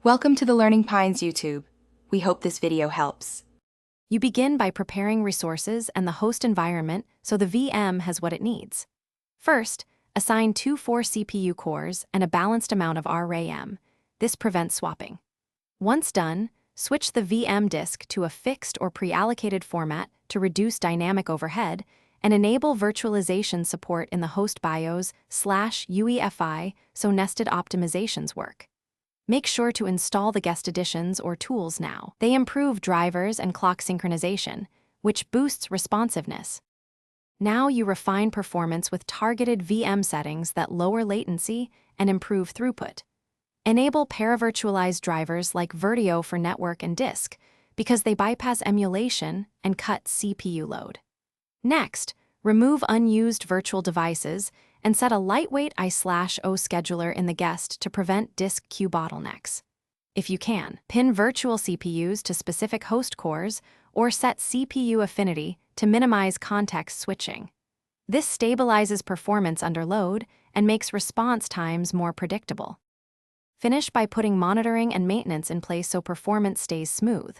Welcome to the Learning Pines YouTube. We hope this video helps. You begin by preparing resources and the host environment so the VM has what it needs. First, assign 2 4 CPU cores and a balanced amount of RAM. This prevents swapping. Once done, switch the VM disk to a fixed or pre-allocated format to reduce dynamic overhead and enable virtualization support in the host BIOS/UEFI so nested optimizations work. Make sure to install the guest additions or tools now. They improve drivers and clock synchronization, which boosts responsiveness. Now you refine performance with targeted VM settings that lower latency and improve throughput. Enable paravirtualized drivers like Virtio for network and disk because they bypass emulation and cut CPU load. Next, remove unused virtual devices and set a lightweight I/O scheduler in the guest to prevent disk queue bottlenecks. If you can, pin virtual CPUs to specific host cores or set CPU affinity to minimize context switching. This stabilizes performance under load and makes response times more predictable. Finish by putting monitoring and maintenance in place so performance stays smooth.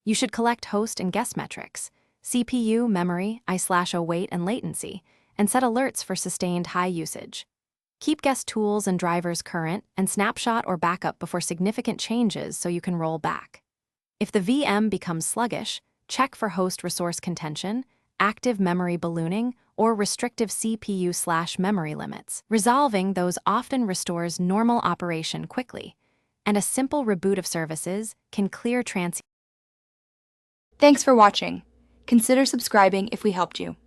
You should collect host and guest metrics, CPU, memory, I/O weight, and latency, and set alerts for sustained high usage. Keep guest tools and drivers current and snapshot or backup before significant changes so you can roll back. If the VM becomes sluggish, check for host resource contention, active memory ballooning, or restrictive CPU/memory limits. Resolving those often restores normal operation quickly, and a simple reboot of services can clear Thanks for watching. Consider subscribing if we helped you.